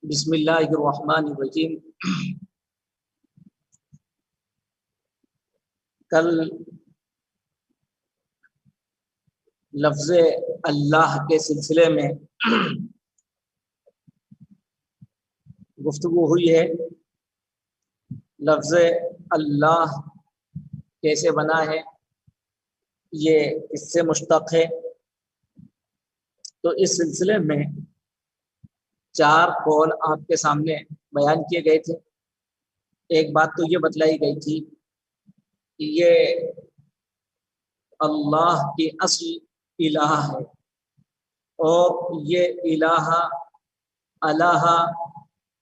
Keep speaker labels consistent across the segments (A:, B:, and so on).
A: بسم اللہ الرحمن الرحیم۔ کل لفظ اللہ کے سلسلے میں گفتگو ہوئی ہے۔ لفظ اللہ کیسے بنا ہے، یہ اس سے مشتق ہے۔ تو اس سلسلے میں 4 قول آپ کے سامنے بیان کیے گئے تھے۔ ایک بات تو یہ بتلائی گئی تھی کہ یہ اللہ کی اصل الہ ہے، اور یہ الہ الہ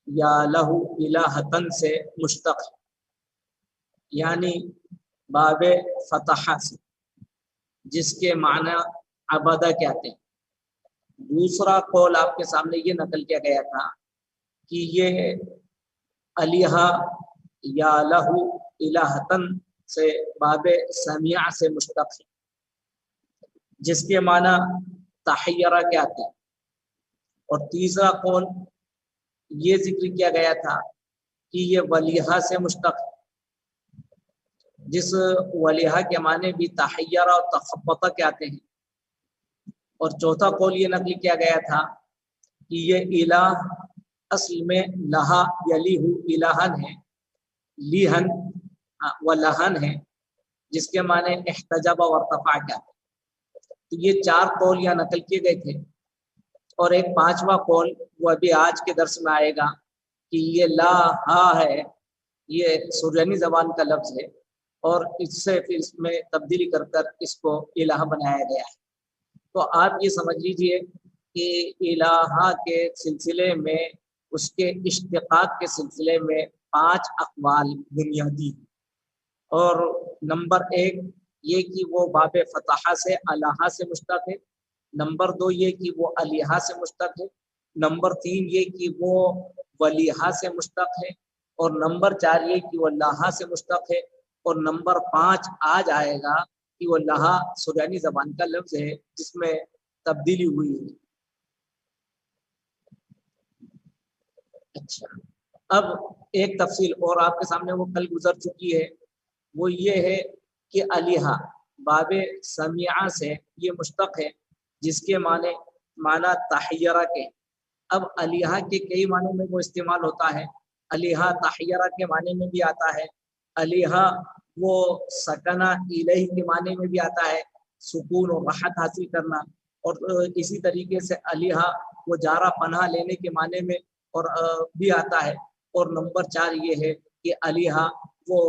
A: یا لہو الہتن سے مشتق ہے، یعنی باب فتح سے، جس کے معنی عبادہ کہتے ہیں۔ دوسرا قول آپ کے سامنے یہ نقل کیا گیا تھا کہ یہ الہ یا لہو الہتن سے باب سمیع سے مشتق ہے، جس کے معنی تحیرہ کہتے ہیں۔ اور تیسرا قول یہ ذکر کیا گیا تھا کہ یہ ولیحہ سے مشتق ہے، جس ولیحہ کے معنی بھی تحیرہ اور تخبطہ کہتے ہیں۔ اور چوتھا قول یہ نقل کیا گیا تھا کہ یہ الہ اصل میں لہا یلیہ الہن ہے، لیہن و لہن ہے، جس کے معنی احتجب و ارتفاع کہتے ہیں۔ تو یہ 4 قول یہاں نقل کیے گئے تھے، اور ایک 5واں قول وہ ابھی آج کے درس میں آئے گا کہ یہ لا ہا ہے، یہ سریانی زبان کا لفظ ہے، اور اس سے پھر اس میں تبدیلی کر کر اس کو الہ بنایا گیا ہے۔ تو آپ یہ سمجھ لیجئے کہ الہ کے سلسلے میں، اس کے اشتقاق کے سلسلے میں 5 اقوال بنیادی ہیں۔ اور نمبر 1 یہ کہ وہ باب فتح سے الہ سے مشتق ہے۔ نمبر 2 یہ کہ وہ الہ سے مشتق ہے۔ نمبر 3 یہ کہ وہ ولیحہ سے مشتق ہے۔ اور نمبر 4 یہ کہ وہ لہا سے مشتق ہے۔ اور نمبر 5 آج آئے گا کہ وہ لہا سریانی زبان کا لفظ ہے، جس میں تبدیلی ہوئی ہے۔ اچھا، اب ایک تفصیل اور آپ کے سامنے وہ کل گزر چکی ہے، وہ یہ ہے کہ الہ باب سمیعہ سے یہ مشتق ہے، جس کے معنی تحیرہ کے۔ اب الہ کے کئی معنوں میں وہ استعمال ہوتا ہے۔ الہ تحیرہ کے معنی میں بھی آتا ہے، الہ وہ سکنہ الہ کے معنی میں بھی آتا ہے، سکون اور راحت حاصل کرنا۔ اور اسی طریقے سے الہ وہ جارہ پناہ لینے کے معنی میں اور بھی آتا ہے۔ اور نمبر 4 یہ ہے کہ الہ وہ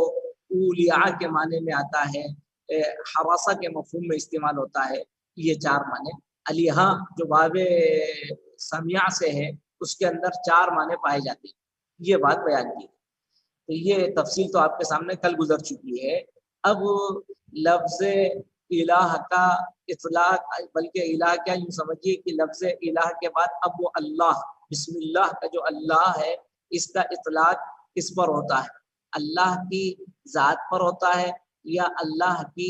A: اولیاء کے معنی میں آتا ہے، حراسہ کے مفہوم میں استعمال ہوتا ہے۔ یہ 4 معنی الہ جو باب سمیع سے ہے، اس کے اندر 4 معنی پائے جاتے ہیں۔ یہ بات بیان کی، تو یہ تفصیل تو آپ کے سامنے کل گزر چکی ہے۔ اب لفظ الہ کا اطلاق، بلکہ الہ کیا، یوں سمجھیے کہ لفظ الہ کے بعد اب وہ اللہ، بسم اللہ کا جو اللہ ہے، اس کا اطلاق کس پر ہوتا ہے؟ اللہ کی ذات پر ہوتا ہے، یا اللہ کی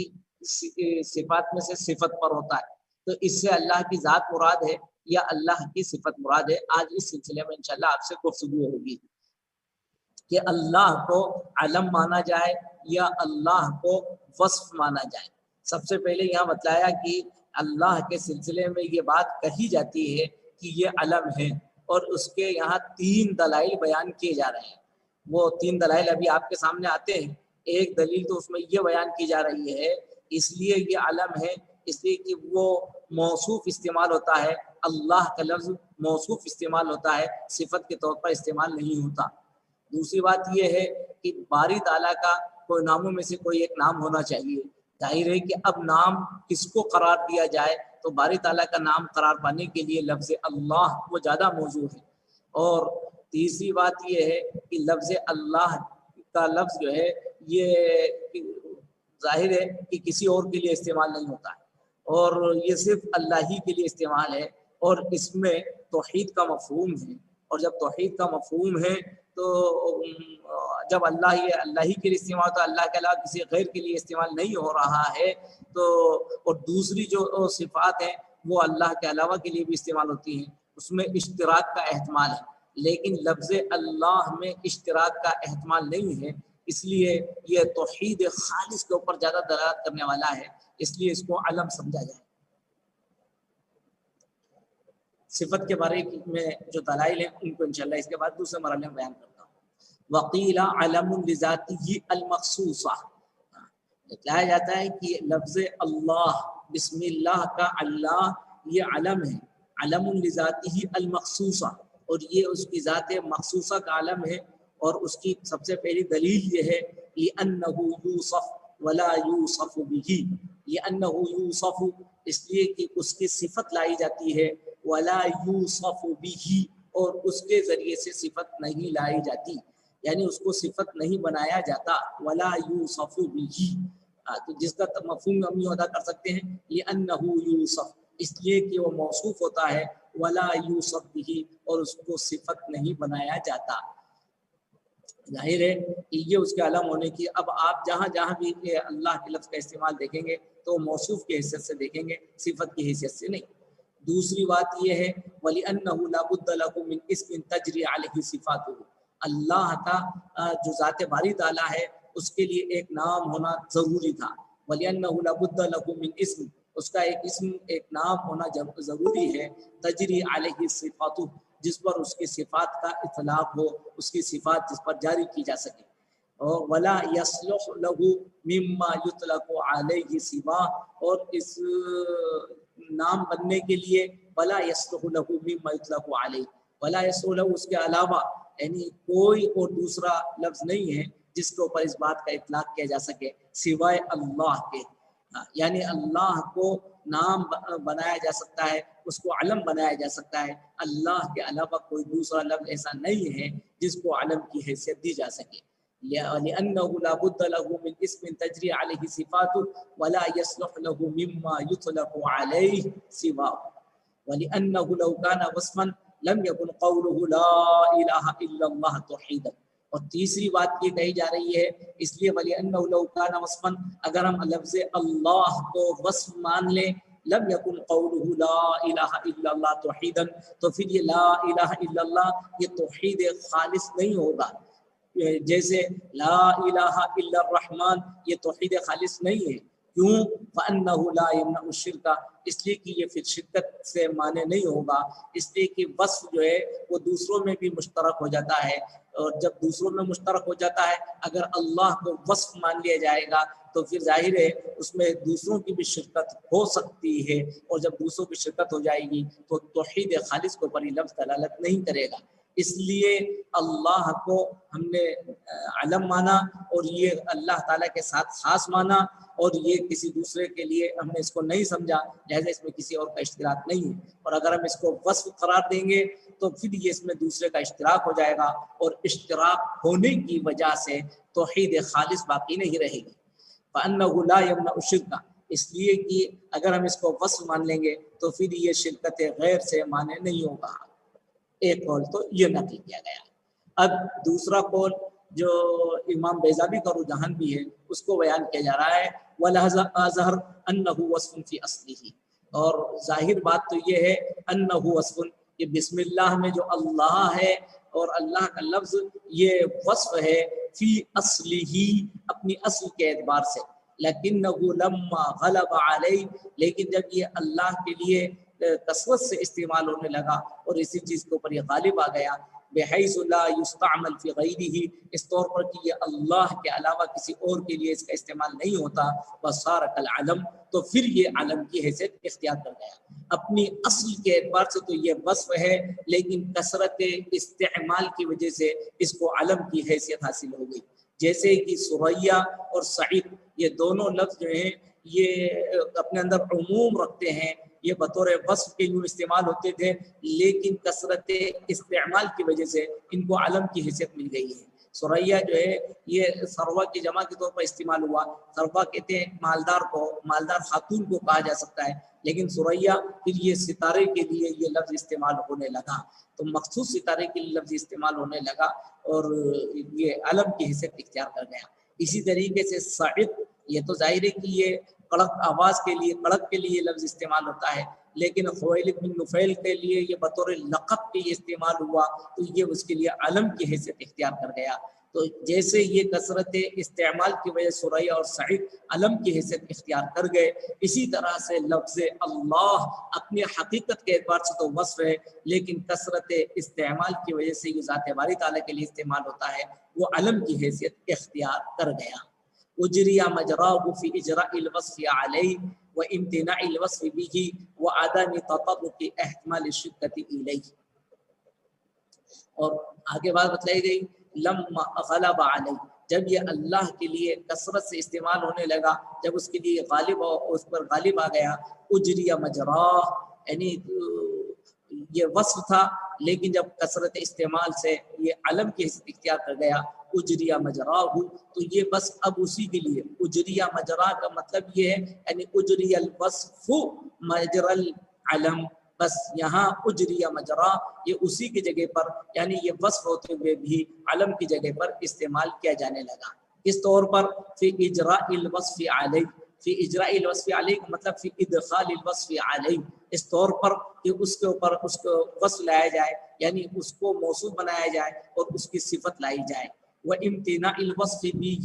A: صفات میں سے صفت پر ہوتا ہے؟ تو اس سے اللہ کی ذات مراد ہے یا اللہ کی صفت مراد ہے؟ آج اس سلسلے میں انشاءاللہ آپ سے گفتگو ہوگی کہ اللہ کو علم مانا جائے یا اللہ کو وصف مانا جائے۔ سب سے پہلے یہاں بتلایا کہ اللہ کے سلسلے میں یہ بات کہی جاتی ہے کہ یہ علم ہے، اور اس کے یہاں 3 دلائل بیان کیے جا رہے ہیں۔ وہ 3 دلائل ابھی آپ کے سامنے آتے ہیں۔ ایک دلیل تو اس میں یہ بیان کی جا رہی ہے، اس لیے یہ علم ہے اس لیے کہ وہ موصوف استعمال ہوتا ہے، اللہ کا لفظ موصوف استعمال ہوتا ہے، صفت کے طور پر استعمال نہیں ہوتا۔ دوسری بات یہ ہے کہ باری تعالیٰ کا کوئی ناموں میں سے کوئی ایک نام ہونا چاہیے۔ ظاہر ہے کہ اب نام کس کو قرار دیا جائے، تو باری تعالیٰ کا نام قرار پانے کے لیے لفظ اللہ وہ زیادہ موزوں ہے۔ اور تیسری بات یہ ہے کہ لفظ اللہ کا لفظ جو ہے یہ ظاہر ہے کہ کسی اور کے لیے استعمال نہیں ہوتا ہے، اور یہ صرف اللہ ہی کے لیے استعمال ہے۔ اور اس میں توحید کا مفہوم ہے، اور جب توحید کا مفہوم ہے تو جب اللہ ہی کے لیے استعمال ہوتا ہے، اللہ کے علاوہ کسی غیر کے لیے استعمال نہیں ہو رہا ہے، تو اور دوسری جو صفات ہیں وہ اللہ کے علاوہ کے لیے بھی استعمال ہوتی ہیں، اس میں اشتراک کا احتمال ہے۔ لیکن لفظ اللہ میں اشتراک کا احتمال نہیں ہے، اس لیے یہ توحید خالص کے اوپر زیادہ دلالت کرنے والا ہے، اس لیے اس کو علم سمجھا جائے۔ صفت کے بارے میں جو دلائل ہیں ان کو انشاءاللہ اس کے بعد دوسرے مرحلے میں بیان کرتا ہوں۔ وقیل علم لذاتہ المخصوصہ، بتایا جاتا ہے کہ لفظ اللہ، بسم اللہ کا اللہ یہ علم ہے، علم لذاتہ المخصوصہ، اور یہ اس کی ذات مخصوصہ کا علم ہے، اور اس کی سب سے پہلی دلیل یہ ہے لأنہ یوصف ولا یوصف بہ، لأنہ یوصف اس لیے کہ اس کی صفت لائی جاتی ہے، ولا یوصف بہ اور اس کے ذریعے سے صفت نہیں لائی جاتی، یعنی اس کو صفت نہیں بنایا جاتا، ولا یوصف بہ، تو جس کا مفہوم ہم یوں ادا کر سکتے ہیں لأنہ یوصف، اس لیے کہ وہ موصوف ہوتا ہے، ولا یوصف بہ اور اس کو صفت نہیں بنایا جاتا۔ ظاہر ہے کہ یہ اس کے علم ہونے کی، اب آپ جہاں جہاں بھی اللہ کے لفظ کا استعمال دیکھیں گے تو موصوف کی حیثیت سے دیکھیں گے، صفت کی حیثیت سے نہیں۔ دوسری بات یہ ہے وَلِأَنَّهُ لَا بُدَّ لَهُ مِنْ اسْمٍ تَجْرِي عَلَيْهِ صِفَاتُهُ، اللہ کا جو ذات باری تعالیٰ ہے اس کے لیے ایک نام ہونا ضروری تھا، وَلِأَنَّهُ لَا بُدَّ لَهُ مِنْ اسْمٍ، اس کا ایک اسم ایک نام ہونا ضروری ہے، تجری علیہ صفاتہ جس پر اس کی صفات کا اطلاق ہو، اس کی صفات جس پر جاری کی جا سکے، اور ولا یصلح له مما یطلق علیہ سوا، اور اس نام بننے کے لیے ولا یصلح له مما یطلق علیہ، ولا یصلح له اس کے علاوہ یعنی کوئی اور دوسرا لفظ نہیں ہے جس کے اوپر اس بات کا اطلاق کیا جا سکے سوائے اللہ کے، یعنی اللہ کو نام بنایا جا سکتا ہے، اس کو علم بنایا جا سکتا ہے، اللہ کے علاوہ کوئی دوسرا لفظ ایسا نہیں ہے جس کو علم کی حیثیت دی جا سکے۔ لأنه لا بد له من اسم تجري عليه صفاته ولا يصلح له مما يطلق عليه سواه، ولأنه لو كان وصفا لم يكن قوله لا إله إلا الله توحيدا۔ اور تیسری بات یہ کہی جا رہی ہے اس لیے وَلِأَنَّهُ لَوْ كَانَ وَصْفًا، اگر ہم لفظ اللہ کو وصف مان لیں، لم یکن قوله لا الہ الا اللہ توحیدا، تو پھر یہ لا الہ الا اللہ یہ توحید خالص نہیں ہوگا، جیسے لا الہ الا الرحمن یہ توحید خالص نہیں ہے، کیوں؟ فَأَنَّهُ لَا يَمْنَعُ الشِّرْكَ، اس لیے کہ یہ پھر شرکت سے مانے نہیں ہوگا، اس لیے کہ وصف جو ہے وہ دوسروں میں بھی مشترک ہو جاتا ہے، اور جب دوسروں میں مشترک ہو جاتا ہے اگر اللہ کو وصف مان لیا جائے گا تو پھر ظاہر ہے اس میں دوسروں کی بھی شرکت ہو سکتی ہے، اور جب دوسروں کی شرکت ہو جائے گی تو توحید خالص کے اوپر یہ لفظ دلالت نہیں کرے گا، اس لیے اللہ کو ہم نے علم مانا اور یہ اللہ تعالیٰ کے ساتھ خاص مانا، اور یہ کسی دوسرے کے لیے ہم نے اس کو نہیں سمجھا، لہذا اس میں کسی اور کا اشتراک نہیں ہے، اور اگر ہم اس کو وصف قرار دیں گے تو پھر یہ اس میں دوسرے کا اشتراک ہو جائے گا، اور اشتراک ہونے کی وجہ سے توحید خالص باقی نہیں رہے گی۔ فَأَنَّهُ لَا يَمْنَعُ الشِّرْكَ، اس لیے کہ اگر ہم اس کو وصف مان لیں گے تو پھر یہ شرکت غیر سے مانے نہیں ہوگا۔ ایک قول تو یہ نقل کیا گیا۔ اب دوسرا قول جو امام بیضاوی کا رجحان بھی ہے اس کو بیان کیا جا رہا ہے وَلَهَذَا أَنَّهُ وَصْفٌ فِي أَصْلِهِ، اور ظاہر بات تو یہ ہے أَنَّهُ وَصْفٌ، کہ بسم اللہ میں جو اللہ ہے اور اللہ کا لفظ یہ وصف ہے فی اصلہ اپنی اصل کے اعتبار سے، لیکنہ لما غلب علیہ، لیکن جب یہ اللہ کے لیے کثرت سے استعمال ہونے لگا اور اسی چیز کے اوپر یہ غالب آ گیا، بحیث لا یستعمل فی غیرہ، اس طور پر کہ یہ اللہ کے علاوہ کسی اور کے لیے اس کا استعمال نہیں ہوتا، وصار کالعلم، تو پھر یہ علم کی حیثیت اختیار کر گیا۔ اپنی اصل کے اعتبار سے تو یہ وصف ہے، لیکن کثرت استعمال کی وجہ سے اس کو علم کی حیثیت حاصل ہو گئی، جیسے کہ سریا اور سعید یہ دونوں لفظ جو ہیں یہ اپنے اندر عموم رکھتے ہیں، یہ بطور وصف کے یوں استعمال ہوتے تھے، لیکن کثرت استعمال کی وجہ سے ان کو علم کی حیثیت مل گئی ہے۔ سریا جو ہے یہ سروا کی جمع کے طور پر استعمال ہوا، سروا کہتے ہیں مالدار کو، مالدار خاتون کو کہا جا سکتا ہے، لیکن سریا پھر یہ ستارے کے لیے یہ لفظ استعمال ہونے لگا، تو مخصوص ستارے کے لیے لفظ استعمال ہونے لگا اور یہ علم کی حیثیت اختیار کر گیا۔ اسی طریقے سے سعید، یہ تو ظاہر ہے کہ یہ کڑک آواز کے لیے، کڑک کے لیے لفظ استعمال ہوتا ہے، لیکن خویلد بن نفیل کے لیے یہ بطور لقب کے یہ استعمال ہوا تو یہ اس کے لیے علم کی حیثیت اختیار کر گیا۔ تو جیسے یہ کثرت استعمال کی وجہ سریہ اور سعید علم کی حیثیت اختیار کر گئے، اسی طرح سے لفظ اللہ اپنی حقیقت کے اعتبار سے تو وصف ہے، لیکن کثرت استعمال کی وجہ سے یہ ذات باری تعالیٰ کے لیے استعمال ہوتا ہے، وہ علم کی حیثیت اختیار کر گیا۔ اجری مجراہ فی اجراء الوصف علیہ و امتناع الوصف به وعدم تطرق احتمال الشدۃ الیہ۔ اور آگے بات بتلائی گئی لما غلب علیہ، جب یہ اللہ کے لیے کثرت سے استعمال ہونے لگا، جب اس کے لیے غالب اس پر غالب آ گیا، اجری مجراہ یعنی یہ وصف تھا، لیکن جب کثرت استعمال سے یہ علم کی حیثیت اختیار کر گیا، اجریہ مجراہ، تو یہ بس اب اسی کے لیے اجریہ مجراہ کا مطلب یہ ہے یعنی اجری الوصف مجرى العلم، بس یہاں اجریہ مجراہ یہ اسی کی جگہ پر یعنی یہ وصف ہوتے ہوئے بھی علم کی جگہ پر استعمال کیا جانے لگا۔ اس طور پر فی اجراء الوصف علیہ، فی اجراء الوصف علیہ کا مطلب فی ادخال الوصف علیہ، اس طور پر کہ اس کے اوپر اس کو وصف لایا جائے یعنی اس کو موصوف بنایا جائے اور اس کی صفت لائی جائے، و امتناع الوصف بھی،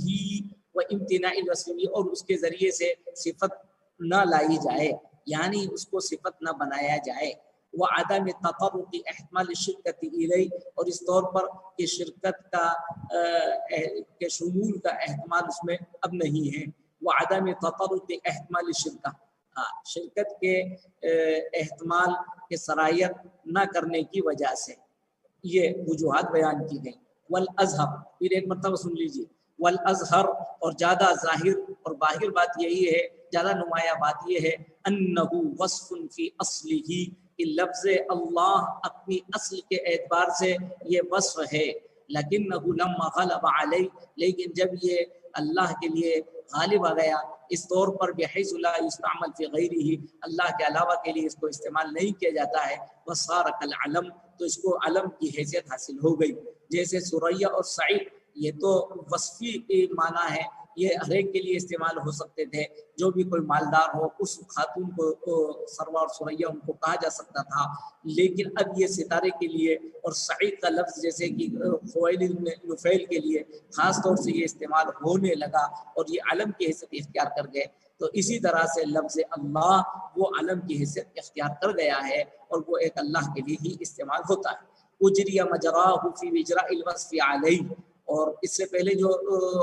A: و امتناع الوصف بھی، اور اس کے ذریعے سے صفت نہ لائی جائے یعنی اس کو صفت نہ بنایا جائے، وعدم تطرق احتمال الشرکت الیہ، اور اس طور پر کہ شرکت کا کہ شمول کا احتمال اس میں اب نہیں ہے، وعدم تطرق احتمال الشرکہ، شرکت کے احتمال کے صلاحیت نہ کرنے کی وجہ سے یہ وجوہات بیان کی گئیں۔ والازہر، پھر ایک مرتبہ سن لیجیے، والازہر، اور زیادہ ظاہر اور باہر بات یہی ہے، زیادہ نمایاں بات یہ ہے، انہ وصف فی اصلہ، کہ لفظ اللہ اپنی اصل کے اعتبار سے یہ وصف ہے، لیکنہ لما غلب علیہ، لیکن جب یہ اللہ کے لیے غالب آ گیا اس طور پر بحیث لا یستعمل فی غیرہ، اللہ کے علاوہ کے لیے اس کو استعمال نہیں کیا جاتا ہے، وصار کالعلم، تو اس کو علم کی حیثیت حاصل ہو گئی۔ جیسے سریہ اور سعید یہ تو وصفی کے معنی ہے، یہ ہر ایک کے لیے استعمال ہو سکتے تھے، جو بھی کوئی مالدار ہو اس خاتون کو سروا اور سریہ ان کو کہا جا سکتا تھا، لیکن اب یہ ستارے کے لیے اور سعید کا لفظ جیسے کہ خویلد بن نفیل کے لیے خاص طور سے یہ استعمال ہونے لگا اور یہ علم کی حیثیت اختیار کر گئے، تو اسی طرح سے لفظ اللہ وہ علم کی حیثیت اختیار کر گیا ہے اور وہ ایک اللہ کے لیے ہی استعمال ہوتا ہے۔ اجری مجراہ فی اجراء الوصف علیہ، اور اس سے پہلے جو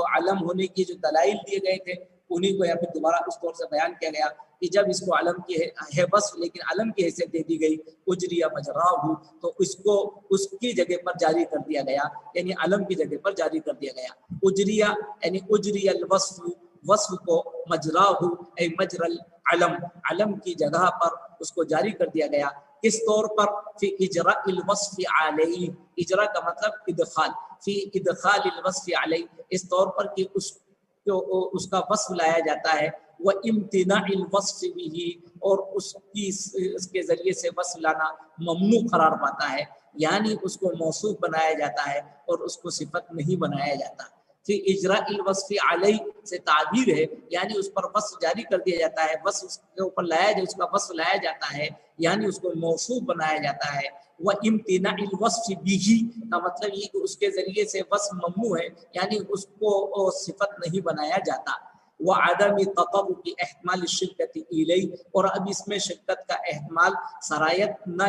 A: علم ہونے کی جو دلائل دیے گئے تھے انہیں کو یہاں پہ دوبارہ اس طور سے بیان کیا گیا کہ جب اس کو علم کی ہے وصف لیکن علم کی حیثیت دے دی گئی اجریہ مجراہ، تو اس کو اس کی جگہ پر جاری کر دیا گیا یعنی علم کی جگہ پر جاری کر دیا گیا۔ اجریہ یعنی اجری الوصف، وصف کو مجراہ اے مجرى العلم، علم کی جگہ پر اس کو جاری کر دیا گیا، کس طور پر فی اجراء الوصف علیہ، اجراء کا مطلب ادخال، فی ادخال الوصف علیہ، اس طور پر کہ اس کا وصف لایا جاتا ہے، وہ امتناع الوصف بھی، اور اس کے ذریعے سے وصف لانا ممنوع قرار پاتا ہے یعنی اس کو موصوف بنایا جاتا ہے اور اس کو صفت نہیں بنایا جاتا۔ فی اجراء الوصف علیہ سے تعبیر ہے یعنی اس پر وصف جاری کر دیا جاتا ہے، وصف اس کے اوپر لایا جائے، اس کا وصف لایا جاتا ہے یعنی اس کو موصوف بنایا جاتا ہے۔ وہ امتناع الوصف بھی کا مطلب یہ کہ اس کے ذریعے سے وصف ممنوع ہے یعنی اس کو صفت نہیں بنایا جاتا۔ وعدم تطرق احتمال الشرکت الیہ، اور اب اس میں شرکت کا احتمال سرایت نہ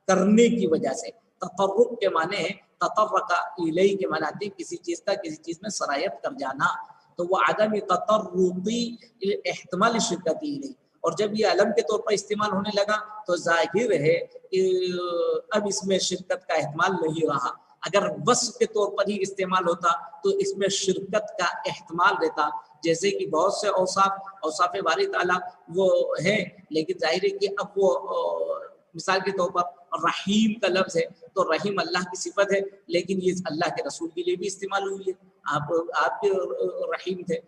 A: کرنے کی وجہ سے، تطرق کے معنی ہے تطرق الیہ کے معنی آتے ہیں کسی چیز کا کسی چیز میں سرایت کر جانا، تو وہ عدم تطرق احتمال الشرکت الیہ، اور جب یہ علم کے طور پر استعمال ہونے لگا تو ظاہر ہے کہ اب اس میں شرکت کا احتمال نہیں رہا۔ اگر وصف کے طور پر ہی استعمال ہوتا تو اس میں شرکت کا احتمال رہتا، جیسے کہ بہت سے اوصاف باری تعالیٰ وہ ہیں، لیکن ظاہر ہے کہ اب وہ مثال کے طور پر رحیم کا لفظ ہے تو رحیم اللہ کی صفت ہے، لیکن یہ اللہ کے رسول کے لیے بھی استعمال ہوئی ہے، آپ کے رحیم تھے۔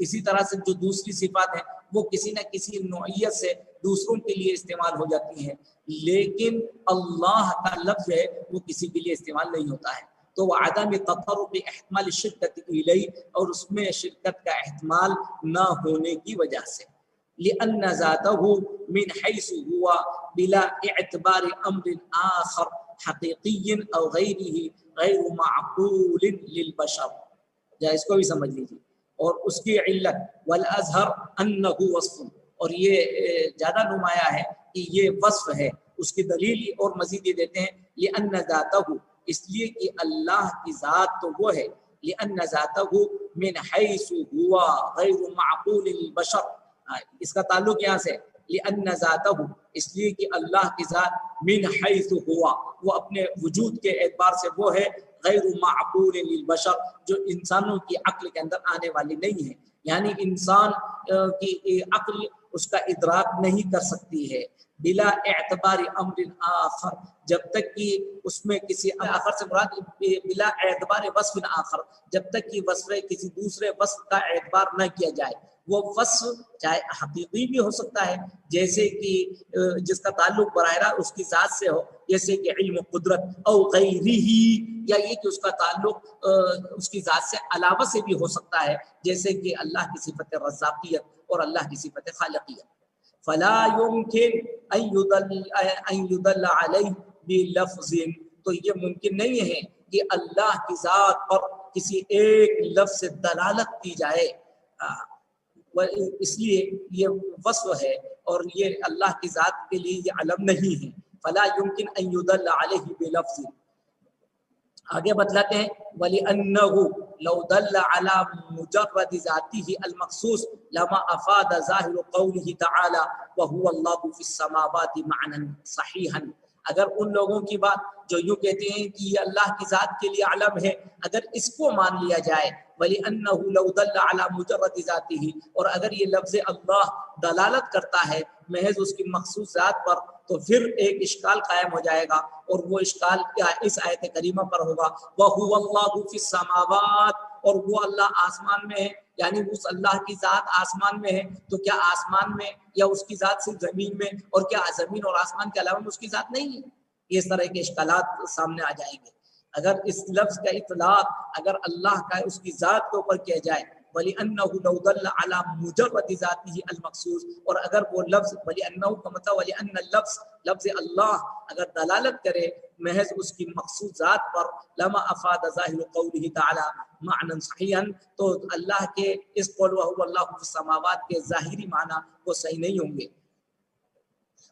A: اسی طرح سے جو دوسری صفات ہیں وہ کسی نہ کسی نوعیت سے دوسروں کے لیے استعمال ہو جاتی ہیں، لیکن اللہ کا لفظ ہے وہ کسی کے لیے استعمال نہیں ہوتا ہے، تو وہ عدم تطرق احتمال شرکت الیہ، اور اس میں شرکت کا احتمال نہ ہونے کی وجہ سے۔ لأن ذاته من حيث هو بلا اعتبار أمر آخر حقيقي أو غيره غير معقول للبشر. یا اس کو بھی سمجھ لیجیے. اور اس کی علت والازہر انہ وصف، اور یہ زیادہ نمایاں ہے کہ یہ وصف ہے. اس کی دلیل اور مزید یہ دیتے ہیں لأن ذاتہ، اس لیے کہ اللہ کی ذات تو وہ ہے، لأن ذاتہ من حیث ہوا غیر معقول للبشر، اس کا تعلق یہاں سے لأن ذاتہ، اس لیے کہ اللہ کی ذات من حیث ہوا، وہ اپنے وجود کے اعتبار سے وہ ہے غیر معقول للبشر، جو انسانوں کی عقل کے اندر آنے والی نہیں ہے. یعنی انسان کی عقل اس کا ادراک نہیں کر سکتی ہے. بلا اعتبار امر آخر، جب تک کہ اس میں کسی آخر سے مراد بلا اعتبار وصف آخر، جب تک کہ وصف کسی دوسرے وصف کا اعتبار نہ کیا جائے. وہ وصف چاہے حقیقی بھی ہو سکتا ہے، جیسے کہ جس کا تعلق براہ راست اس کی ذات سے ہو، جیسے کہ علم و قدرت، او غیرہ، یا یہ کہ اس کا تعلق اس کی ذات سے علاوہ سے بھی ہو سکتا ہے، جیسے کہ اللہ کی صفت رزاقیت اور اللہ کی صفت خالقیت. فلا يمكن ان يدل عليه بلفظ، تو یہ ممکن نہیں ہے کہ اللہ کی ذات پر کسی ایک لفظ سے دلالت کی جائے، اس لیے یہ وصف ہے اور یہ اللہ کی ذات کے لیے یہ علم نہیں ہے. فلا يمكن ان يدل عليه بلفظ. آگے بتلاتے ہیں وَلِأَنَّهُ لَوْ دَلَّ عَلَى مُجَرَّدِ ذَاتِهِ الْمَخْصُوص لَمَا أَفَادَ ظَاهِرُ قَوْلِهِ تَعَالَى وَهُوَ اللَّهُ فِي السَّمَاوَاتِ مَعْنًا صَحِيحًا. اگر ان لوگوں کی بات جو یوں کہتے ہیں کہ یہ اللہ کی ذات کے لیے علم ہے، اگر اس کو مان لیا جائے وَلِأَنَّهُ لَوْ دَلَّ عَلَى مُجَرَّدِ ذَاتِهِ، اور اگر یہ لفظ اللہ دلالت کرتا ہے محض اس کی مخصوص ذات پر، تو پھر ایک اشکال قائم ہو جائے گا، اور وہ اشکال کیا اس آیت کریمہ پر ہوگا وَهُوَ اللَّهُ فِي السَّمَاوَاتِ، اور وہ اللہ آسمان میں ہے. یعنی اس اللہ کی ذات آسمان میں ہے، تو کیا آسمان میں یا اس کی ذات صرف زمین میں، اور کیا زمین اور آسمان کے علاوہ میں اس کی ذات نہیں ہے؟ اس طرح کے اشکالات سامنے آ جائیں گے. اگر اس لفظ کا اطلاق اگر اللہ کا اس کی ذات کے اوپر کیا جائے وَلِأَنَّهُ لَوْ دَلَّ عَلَى مُجَرَّدِ ذَاتِهِ الْمَخْصُوص، اور اگر وہ لفظ وَلِأَنَّهُ کا مطلب وَلِأَنَّ لفظ اللہ اگر دلالت کرے محض اس کی مخصوص ذات پر لما افاد ظاہر قوله تعالی معنی صحیحا، تو اللہ کے اس قول وَهُوَ اللَّهُ فِي السَّمَاوَاتِ کے ظاہری معنی وہ صحیح نہیں ہوں گے.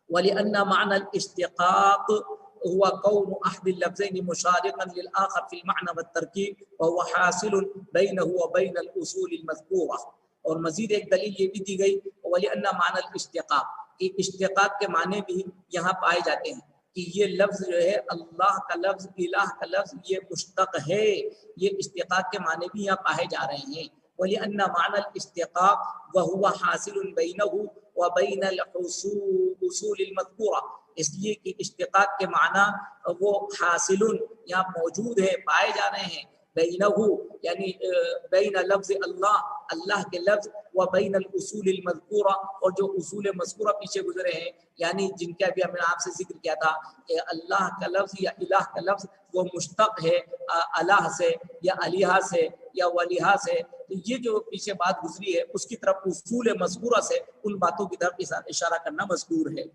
A: وَلِأَنَّ مَعْنَى الْإِشْتِقَاقِ هو كون أحد اللفظين مشاركا للآخر في المعنى والتركيب وهو حاصل بينه وبين الأصول المذكورة. اور مزید ایک دلیل یہ بھی دی گئی وَلِأَنَّ مَعْنَى الْإِشْتِقَاقِ، کہ اشتقاق کے معنی بھی یہاں پائے جاتے ہیں، کہ یہ لفظ جو ہے اللہ کا لفظ، الہ کا لفظ، یہ مشتق ہے، یہ اشتقاق کے معنی بھی یہاں پائے جا رہے ہیں. وَلِأَنَّ مَعْنَى الْإِشْتِقَاقِ وَهُوَ حَاصِلٌ بَيْنَهُ وَبَيْنَ الْأُصُولِ الْمَذْكُورَةِ، اس لیے کہ اشتقاق کے معنی وہ حاصل یہاں موجود ہے، پائے جا رہے ہیں، بینہ یعنی بین لفظ اللہ کے لفظ و بین الاصول المذکورہ، اور جو اصول مذکورہ پیچھے گزرے ہیں، یعنی جن کا بھی ہم نے آپ سے ذکر کیا تھا کہ اللہ کا لفظ یا الہ کا لفظ وہ مشتق ہے الہ سے یا الہہ سے یا ولیہہ سے. تو یہ جو پیچھے بات گزری ہے اس کی طرف اصول مذکورہ سے ان باتوں کی طرف اشارہ کرنا مذکور ہے.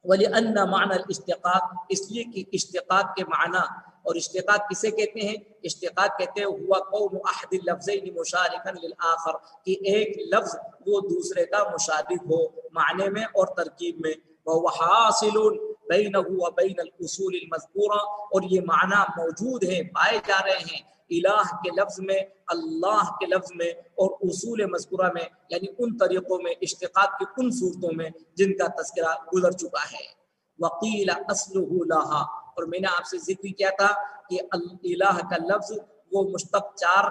A: وَلِأَنَّ مَعْنَى الْإِشْتِقَاقِ، اس لیے کہ اشتقاق کے معنی، اور اشتقاق کسے کہتے ہیں؟ اشتقاق کہتے ہیں ہوا قول احد اللفظین مشارکا للآخر، کہ ایک لفظ وہ دوسرے کا مشابہ ہو معنی میں اور ترکیب میں. وَهُوَ حَاصِلٌ بَيْنَهُ وَبَيْنَ الْأُصُولِ الْمَذْكُورَةِ، اور یہ معنی موجود ہے، پائے جا رہے ہیں الہ کے لفظ میں، اللہ کے لفظ میں اور اصول مذکورہ میں، یعنی ان طریقوں میں، اشتقاق کی ان صورتوں میں جن کا تذکرہ گزر چکا ہے. وقیل اصلہ لہا، اور میں نے آپ سے ذکر کیا تھا کہ الہ کا لفظ وہ مشتق، چار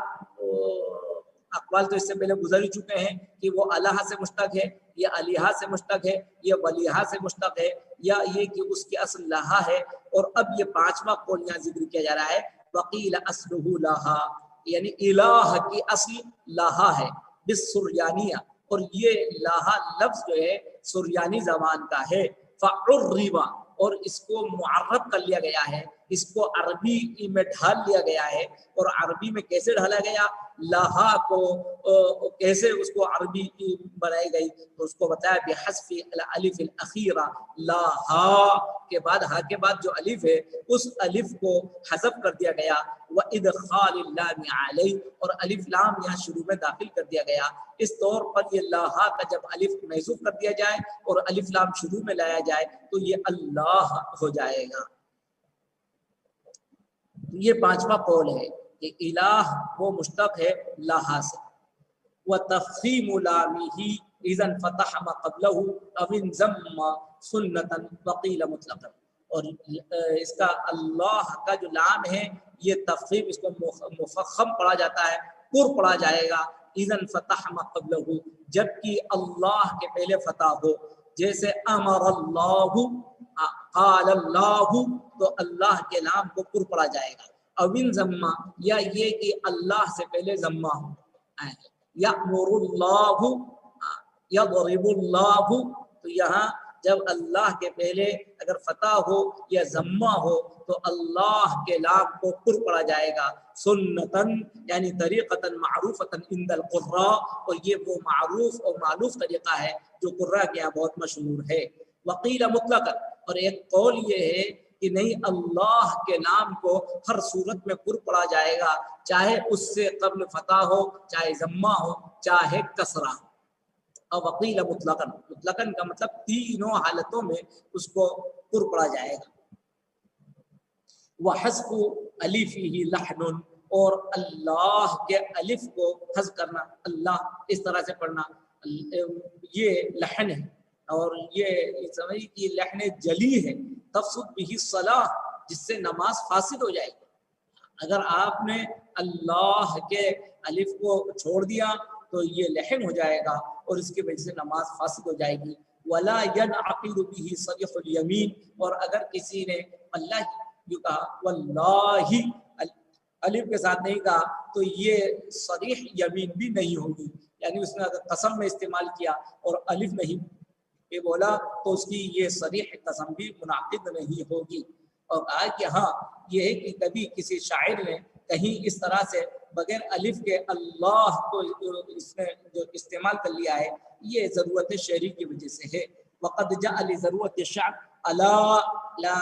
A: اقوال تو اس سے پہلے گزر ہی چکے ہیں کہ وہ الہ سے مشتق ہے، یا الہہ سے مشتق ہے، یا ولیہہ سے مشتق ہے، یا یہ کہ اس کی اصل لہا ہے. اور اب یہ پانچواں قول یہاں ذکر کیا جا رہا ہے وقیل اصلہ لہا، یعنی الہ کی اصل لہا ہے بالسریانیہ، اور یہ لہا لفظ جو ہے سریانی زبان کا ہے. فعرب، اور اس کو معرب کر لیا گیا ہے اس کو عربی میں ڈھال لیا گیا ہے. اور عربی میں کیسے ڈھالا گیا, لاہا کو کیسے اس کو عربی بنائی گئی, تو اس کو بتایا بحذف الالف الاخیرہ, لاہا کے بعد ہا کے بعد جو الف ہے اس الف کو حذف کر دیا گیا, وادخال اللام علیہ, اور الف لام یہاں شروع میں داخل کر دیا گیا. اس طور پر یہ لاہا کا جب الف محذوف کر دیا جائے اور الف لام شروع میں لایا جائے تو یہ اللہ ہو جائے گا. یہ پانچواں قول ہے کہ الہ وہ مشتق ہے لاہا سے. وتفخیم لامہ اذا انفتح ما قبلہ او انضم سنتا وقیل مطلقا, اور اس کا اللہ کا جو لام ہے یہ تفخیم, اس کو مفخم پڑھا جاتا ہے, پر پڑھا جائے گا. اذا انفتح ما قبلہ, جبکہ اللہ کے پہلے فتح ہو, جیسے امر اللہ, قال اللہ, تو اللہ کے نام کو پر پڑھا جائے گا. اوین ضمہ, یا یہ کہ اللہ سے پہلے ضمہ ہو, یأمر اللہ, یضرب اللہ, تو یہاں جب اللہ کے پہلے اگر فتح ہو یا ضمہ ہو تو اللہ کے نام کو پر پڑھا جائے گا. سنتاً یعنی طریقتاً معروفتاً عند القراء, اور یہ وہ معروف اور معلوف طریقہ ہے جو قراء کے یہاں بہت مشہور ہے. وقیل مطلقاً, اور ایک قول یہ ہے کہ نہیں, اللہ کے نام کو ہر صورت میں پر پڑھا جائے گا, چاہے اس سے قبل فتح ہو, چاہے ضمہ ہو, چاہے کسرہ. اور وقیل مطلقاً, مطلقاً کا مطلب تینوں حالتوں میں اس کو پر پڑھا جائے گا. وحذف الفہ لحن, اور اللہ کے الف کو حذف کرنا, اللہ اس طرح سے پڑھنا, یہ لحن ہے, اور یہ سمجھ کہ لحن جلی ہے. تفسد به الصلاۃ, جس سے نماز فاسد ہو جائے گی. اگر آپ نے اللہ کے الف کو چھوڑ دیا تو یہ لحن ہو جائے گا اور اس کی وجہ سے نماز فاسد ہو جائے گی. ولا ينعقد به صریح الیمین, اور اگر کسی نے اللہ جو کہا واللہ الف کے ساتھ نہیں کہا تو یہ صریح یمین بھی نہیں ہوگی, یعنی اس نے اگر قسم میں استعمال کیا اور الف نہیں یہ بولا تو اس کی یہ صریح قسم بھی منعقد نہیں ہوگی. اور کہا کہ ہاں یہ ہے کہ کبھی کسی شاعر نے کہیں اس طرح سے بغیر الف کے اللہ کو اس نے جو استعمال کر لیا ہے, یہ ضرورت شعری کی وجہ سے ہے. وقد جاء لضرورت الشعر الا لا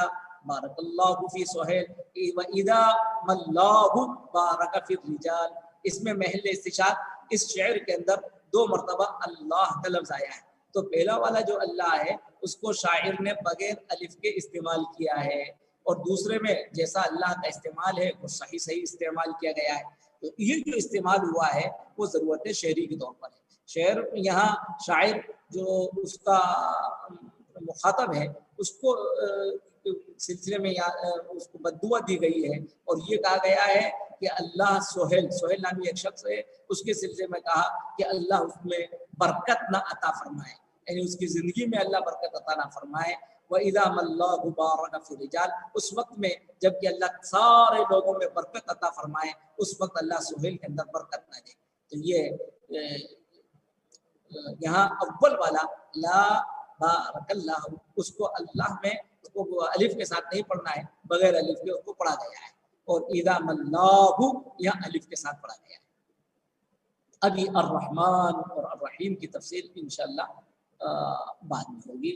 A: بارک اللہ فی سہیل واذا ملہ بارک فی الرجال, اس میں محل استشعار اس شعر کے اندر 2 مرتبہ اللہ کا لفظ آیا ہے. تو پہلا والا جو اللہ ہے اس کو شاعر نے بغیر الف کے استعمال کیا ہے, اور دوسرے میں جیسا اللہ کا استعمال ہے وہ صحیح استعمال کیا گیا ہے. تو یہ جو استعمال ہوا ہے وہ ضرورت شعری کے طور پر ہے. شعر یہاں شاعر جو اس کا مخاطب ہے اس کو سلسلے میں اس کو بددعا دی گئی ہے, اور یہ کہا گیا ہے کہ اللہ سہیل نامی ایک شخص ہے, اس کے سلسلے میں کہا کہ اللہ اس میں برکت نہ عطا فرمائے, یعنی اس کی زندگی میں اللہ برکت عطا نہ فرمائے. وَإِذَا مَلَّهُ بَارَكَ فِي الرِّجَالِ, اس وقت میں جب کہ اللہ سارے لوگوں میں برکت عطا فرمائے اس وقت اللہ سہیل کے اندر برکت نہ دے. تو یہ یہاں اول والا لا بارک اللہ, اس کو اللہ میں اس کو الف کے ساتھ نہیں پڑھنا ہے, بغیر الف کے اس کو پڑھا گیا ہے. اور اذا ملہ یہاں الف کے ساتھ پڑھا گیا ہے. ابھی الرحمن اور الرحیم کی تفصیل انشاءاللہ بعد میں ہوگی.